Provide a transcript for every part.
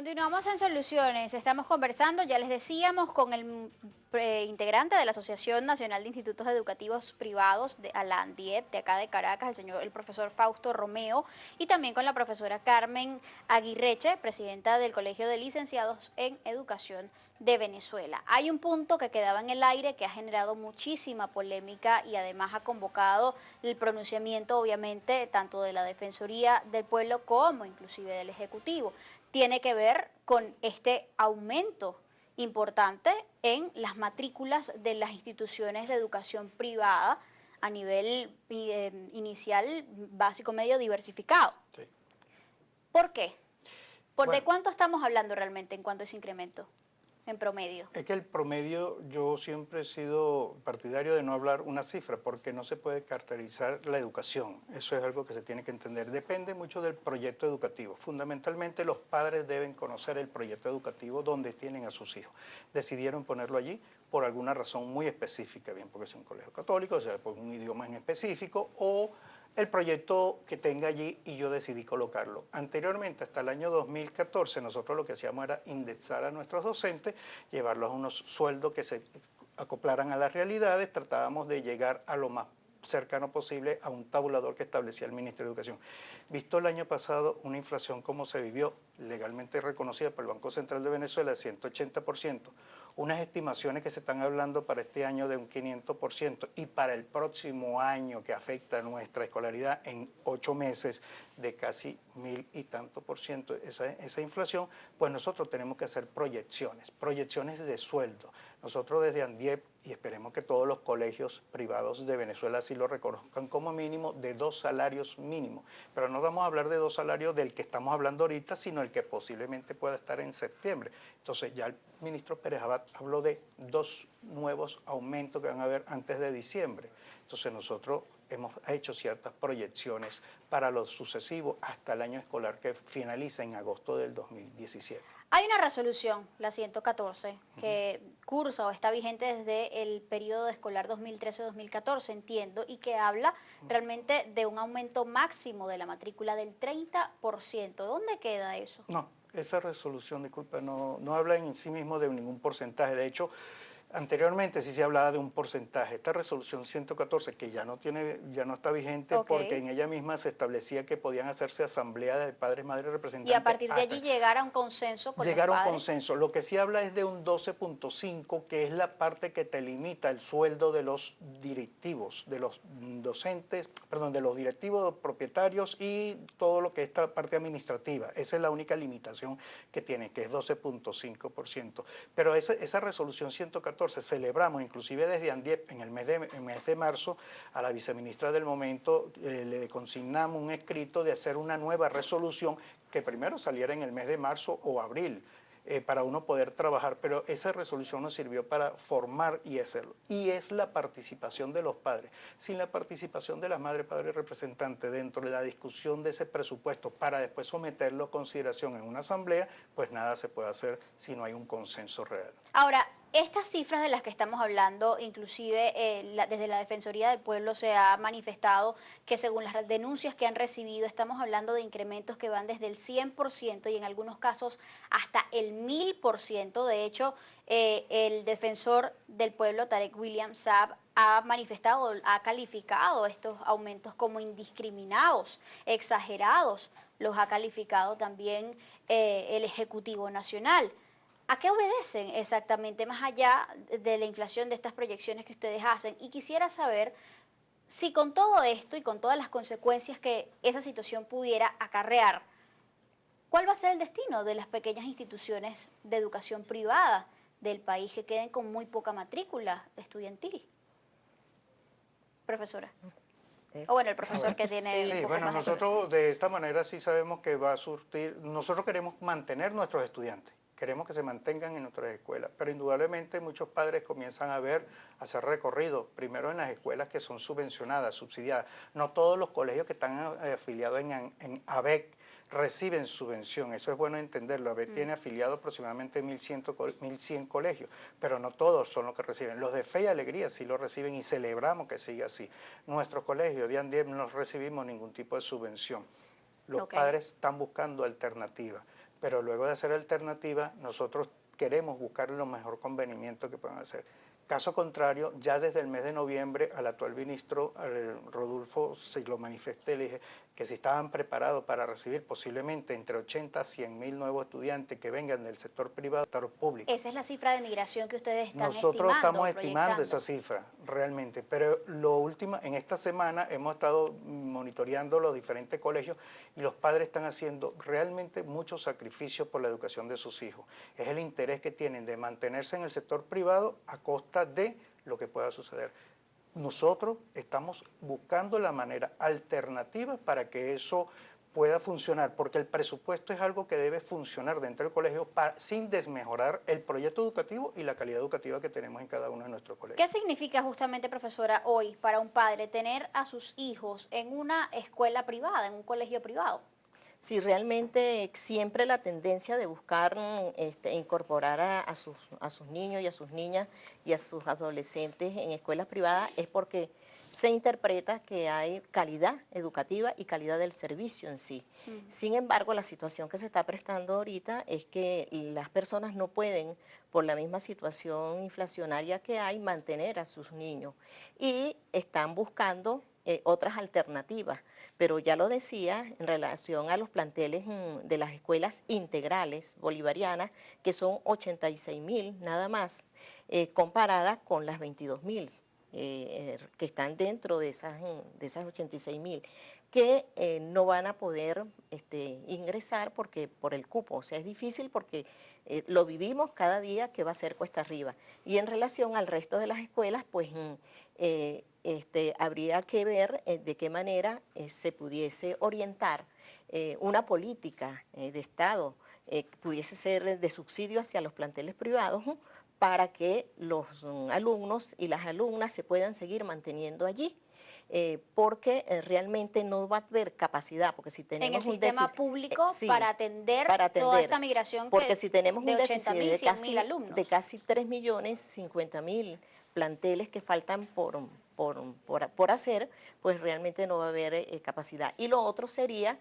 Continuamos en Soluciones, estamos conversando, ya les decíamos, con el integrante de la Asociación Nacional de Institutos Educativos Privados, de la ANDIEP, de acá de Caracas, el profesor Fausto Romeo, y también con la profesora Carmen Aguirreche, presidenta del Colegio de Licenciados en Educación de Venezuela. Hay un punto que quedaba en el aire que ha generado muchísima polémica y además ha convocado el pronunciamiento, obviamente, tanto de la Defensoría del Pueblo como inclusive del Ejecutivo. Tiene que ver con este aumento importante en las matrículas de las instituciones de educación privada a nivel inicial, básico, medio, diversificado. Sí. ¿Por qué? Bueno, ¿De cuánto estamos hablando realmente en cuanto a ese incremento en promedio? es que el promedio, yo siempre he sido partidario de no hablar una cifra, porque no se puede caracterizar la educación. Eso es algo que se tiene que entender. Depende mucho del proyecto educativo. Fundamentalmente los padres deben conocer el proyecto educativo donde tienen a sus hijos. Decidieron ponerlo allí por alguna razón muy específica, bien porque es un colegio católico, o sea, por un idioma en específico, o el proyecto que tenga allí y yo decidí colocarlo. Anteriormente, hasta el año 2014, nosotros lo que hacíamos era indexar a nuestros docentes, llevarlos a unos sueldos que se acoplaran a las realidades, tratábamos de llegar a lo más cercano posible a un tabulador que establecía el Ministerio de Educación. Visto el año pasado una inflación como se vivió, legalmente reconocida por el Banco Central de Venezuela, de 180%, unas estimaciones que se están hablando para este año de un 500% y para el próximo año, que afecta a nuestra escolaridad en 8 meses, de casi 1000 y tanto por ciento esa inflación, pues nosotros tenemos que hacer proyecciones de sueldo. Nosotros desde ANDIEP, y esperemos que todos los colegios privados de Venezuela así lo reconozcan, como mínimo de 2 salarios mínimos. Pero no vamos a hablar de 2 salarios del que estamos hablando ahorita, sino el que posiblemente pueda estar en septiembre. Entonces ya el ministro Pérez Abad habló de 2 nuevos aumentos que van a haber antes de diciembre. Entonces nosotros hemos hecho ciertas proyecciones para los sucesivos hasta el año escolar que finaliza en agosto del 2017. Hay una resolución, la 114, que cursa o está vigente desde el periodo escolar 2013-2014, entiendo, y que habla realmente de un aumento máximo de la matrícula del 30%. ¿Dónde queda eso? No, esa resolución, disculpa, no habla en sí mismo de ningún porcentaje. De hecho, anteriormente sí se hablaba de un porcentaje. Esta resolución 114, que ya no está vigente, porque en ella misma se establecía que podían hacerse asambleas de padres, madres, representantes. Y a partir de allí llegar a un consenso con los padres. Llegar a un consenso. Lo que sí habla es de un 12.5, que es la parte que te limita el sueldo de los directivos, de los docentes, perdón, de los directivos, propietarios y todo lo que es esta parte administrativa. Esa es la única limitación que tiene, que es 12.5%. Pero esa resolución 114, celebramos, inclusive desde ANDIEP, en el mes de marzo, a la viceministra del momento le consignamos un escrito de hacer una nueva resolución que primero saliera en el mes de marzo o abril, para uno poder trabajar, pero esa resolución nos sirvió para formar y hacerlo. Y es la participación de los padres. Sin la participación de las madres, padres representantes dentro de la discusión de ese presupuesto para después someterlo a consideración en una asamblea, pues nada se puede hacer si no hay un consenso real. Ahora, estas cifras de las que estamos hablando, inclusive desde la Defensoría del Pueblo se ha manifestado que según las denuncias que han recibido, estamos hablando de incrementos que van desde el 100% y en algunos casos hasta el 1000%. De hecho, el defensor del pueblo, Tarek William Saab, ha manifestado, ha calificado estos aumentos como indiscriminados, exagerados. Los ha calificado también el Ejecutivo Nacional. ¿A qué obedecen exactamente, más allá de la inflación, de estas proyecciones que ustedes hacen? Y quisiera saber si con todo esto y con todas las consecuencias que esa situación pudiera acarrear, ¿cuál va a ser el destino de las pequeñas instituciones de educación privada del país que queden con muy poca matrícula estudiantil? Profesora. O bueno, el profesor que tiene... Sí, bueno, nosotros de esta manera sí sabemos que va a surtir. Nosotros queremos mantener nuestros estudiantes. Queremos que se mantengan en nuestras escuelas, pero indudablemente muchos padres comienzan a hacer recorridos, primero en las escuelas que son subvencionadas, subsidiadas. No todos los colegios que están afiliados en ABEC reciben subvención, eso es bueno entenderlo. ABEC tiene afiliado aproximadamente 1100 colegios, pero no todos son los que reciben. Los de Fe y Alegría sí lo reciben y celebramos que siga así. Nuestros colegios de ANDIEP no recibimos ningún tipo de subvención. Los padres están buscando alternativas. pero luego de hacer alternativas, nosotros queremos buscar lo mejor convenimiento que puedan hacer. Caso contrario, ya desde el mes de noviembre al actual ministro Rodolfo se lo manifesté, le dije que si estaban preparados para recibir posiblemente entre 80 a 100.000 nuevos estudiantes que vengan del sector privado al sector público. Esa es la cifra de migración que ustedes están Nosotros estamos estimando proyectando. esa cifra realmente, pero lo último, en esta semana hemos estado monitoreando los diferentes colegios y los padres están haciendo realmente muchos sacrificios por la educación de sus hijos. Es el interés que tienen de mantenerse en el sector privado a costa de lo que pueda suceder. Nosotros estamos buscando la manera alternativa para que eso pueda funcionar, porque el presupuesto es algo que debe funcionar dentro del colegio sin desmejorar el proyecto educativo y la calidad educativa que tenemos en cada uno de nuestros colegios. ¿Qué significa justamente, profesora, hoy para un padre tener a sus hijos en una escuela privada, en un colegio privado? Sí, realmente siempre la tendencia de buscar incorporar a sus niños y a sus niñas y a sus adolescentes en escuelas privadas es porque se interpreta que hay calidad educativa y calidad del servicio en sí. Sin embargo, la situación que se está prestando ahorita es que las personas no pueden, por la misma situación inflacionaria que hay, mantener a sus niños y están buscando otras alternativas, pero ya lo decía en relación a los planteles de las escuelas integrales bolivarianas, que son 86.000 nada más, comparadas con las 22.000 que están dentro de esas 86.000, que no van a poder ingresar porque por el cupo, o sea, es difícil porque lo vivimos cada día que va a ser cuesta arriba. Y en relación al resto de las escuelas, pues habría que ver de qué manera se pudiese orientar una política de Estado, pudiese ser de subsidio hacia los planteles privados, para que los alumnos y las alumnas se puedan seguir manteniendo allí. Porque realmente no va a haber capacidad, porque si tenemos en el sistema público sí, para atender toda esta migración porque si tenemos de un déficit 80.000, 100.000 alumnos. de casi 3.050.000 planteles que faltan por hacer, pues realmente no va a haber capacidad. Y lo otro sería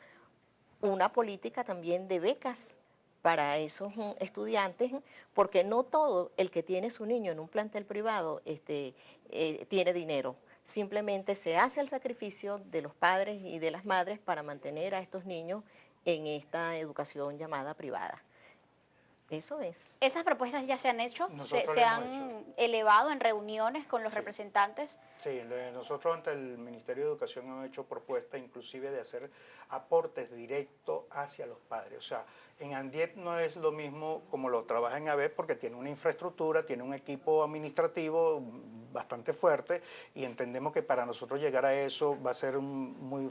una política también de becas para esos estudiantes, porque no todo el que tiene su niño en un plantel privado tiene dinero. Simplemente se hace el sacrificio de los padres y de las madres para mantener a estos niños en esta educación llamada privada. Eso es. ¿Esas propuestas ya se han hecho? Nosotros ¿Se lo hemos han elevado en reuniones con los Sí. representantes? Sí, nosotros ante el Ministerio de Educación hemos hecho propuestas inclusive de hacer aportes directos hacia los padres. O sea, en ANDIEP no es lo mismo como lo trabaja en ABEP porque tiene una infraestructura, tiene un equipo administrativo bastante fuerte y entendemos que para nosotros llegar a eso va a ser muy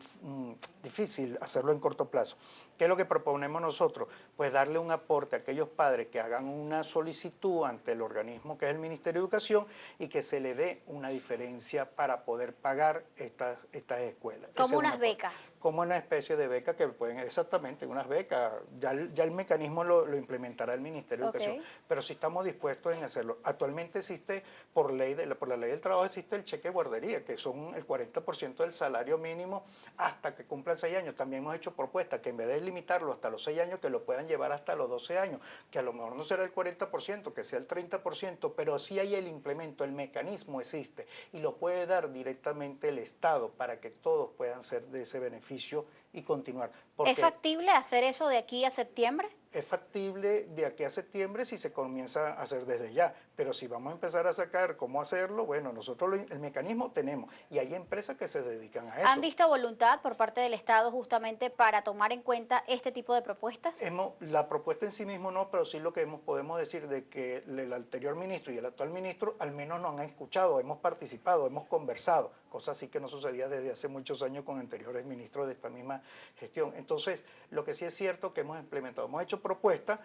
difícil hacerlo en corto plazo. ¿Qué es lo que proponemos nosotros? Pues darle un aporte a aquellos padres que hagan una solicitud ante el organismo que es el Ministerio de Educación y que se le dé una diferencia para poder pagar estas escuelas. Como unas becas. Como una especie de beca que pueden, exactamente, unas becas. Ya el mecanismo lo implementará el Ministerio de Educación, pero sí estamos dispuestos en hacerlo. Actualmente existe, por la ley del trabajo, existe el cheque guardería, que son el 40% del salario mínimo hasta que cumplan 6 años. También hemos hecho propuestas que en vez de limitarlo hasta los 6 años, que lo puedan llevar hasta los 12 años, que a lo mejor no será el 40%, que sea el 30%, pero sí hay el implemento, el mecanismo existe y lo puede dar directamente el Estado para que todos puedan ser de ese beneficio y continuar. ¿Es factible hacer eso de aquí a septiembre? Es factible de aquí a septiembre si se comienza a hacer desde ya, pero si vamos a empezar a sacar cómo hacerlo, bueno, nosotros el mecanismo tenemos y hay empresas que se dedican a eso. ¿Han visto voluntad por parte del Estado justamente para tomar en cuenta este tipo de propuestas? La propuesta en sí mismo no, pero sí lo que podemos decir de que el anterior ministro y el actual ministro al menos nos han escuchado, hemos participado, hemos conversado, cosa así que no sucedía desde hace muchos años con anteriores ministros de esta misma gestión. Entonces, lo que sí es cierto que hemos implementado, hemos hecho propuestas,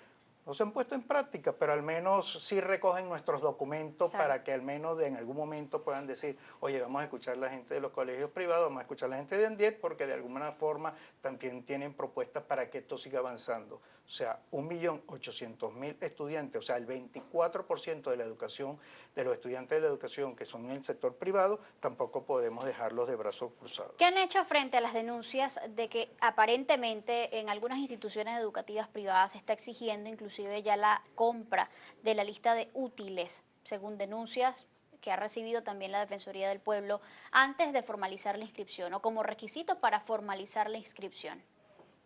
No se han puesto en práctica, pero al menos sí recogen nuestros documentos Claro. para que al menos en algún momento puedan decir, oye, vamos a escuchar a la gente de los colegios privados, vamos a escuchar a la gente de ANDIEP, porque de alguna forma también tienen propuestas para que esto siga avanzando. O sea, 1.800.000 estudiantes, o sea, el 24% de la educación, de los estudiantes de la educación que son en el sector privado, tampoco podemos dejarlos de brazos cruzados. ¿Qué han hecho frente a las denuncias de que aparentemente en algunas instituciones educativas privadas se está exigiendo inclusive ya la compra de la lista de útiles, según denuncias que ha recibido también la Defensoría del Pueblo, antes de formalizar la inscripción o como requisito para formalizar la inscripción?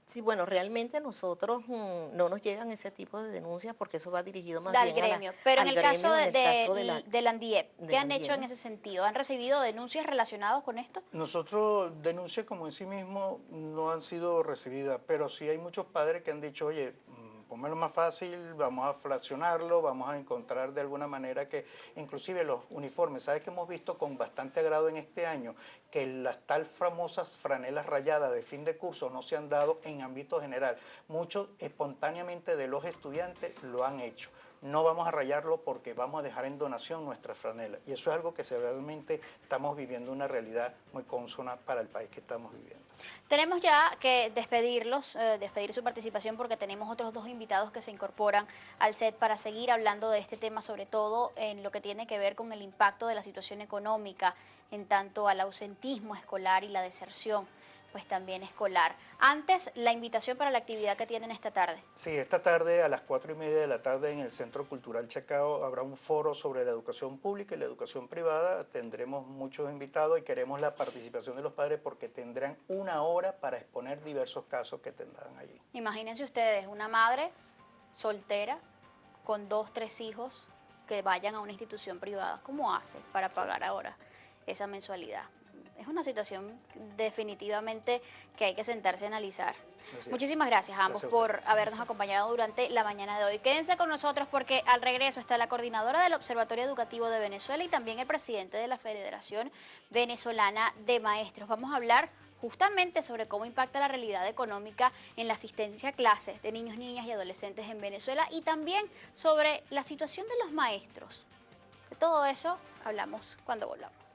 Sí, bueno, realmente a nosotros no nos llegan ese tipo de denuncias porque eso va dirigido más Al bien gremio. Pero en al el caso gremio, en el caso de la, del ANDIEP, de ¿qué la han hecho en ANDIEP. ese sentido? ¿Han recibido denuncias relacionadas con esto? Nosotros denuncias como en sí mismo no han sido recibidas, pero sí hay muchos padres que han dicho, oye, pónmelo más fácil, vamos a fraccionarlo, vamos a encontrar de alguna manera que, inclusive los uniformes, ¿sabes que hemos visto con bastante agrado en este año? Que las tal famosas franelas rayadas de fin de curso no se han dado en ámbito general. Muchos espontáneamente de los estudiantes lo han hecho. No vamos a rayarlo porque vamos a dejar en donación nuestra franela. Y eso es algo que realmente estamos viviendo una realidad muy consona para el país que estamos viviendo. Tenemos ya que despedirlos, despedir su participación porque tenemos otros dos invitados que se incorporan al set para seguir hablando de este tema, sobre todo en lo que tiene que ver con el impacto de la situación económica en tanto al ausentismo escolar y la deserción, pues también escolar. Antes, la invitación para la actividad que tienen esta tarde. Sí, esta tarde a las 4:30 de la tarde en el Centro Cultural Chacao habrá un foro sobre la educación pública y la educación privada. Tendremos muchos invitados y queremos la participación de los padres porque tendrán 1 hora para exponer diversos casos que tendrán allí. Imagínense ustedes, una madre soltera con 2, 3 hijos que vayan a una institución privada. ¿Cómo hace para pagar ahora esa mensualidad? Es una situación definitivamente que hay que sentarse a analizar. Muchísimas gracias a ambos por habernos acompañado durante la mañana de hoy. Quédense con nosotros porque al regreso está la coordinadora del Observatorio Educativo de Venezuela y también el presidente de la Federación Venezolana de Maestros. Vamos a hablar justamente sobre cómo impacta la realidad económica en la asistencia a clases de niños, niñas y adolescentes en Venezuela y también sobre la situación de los maestros. De todo eso hablamos cuando volvamos.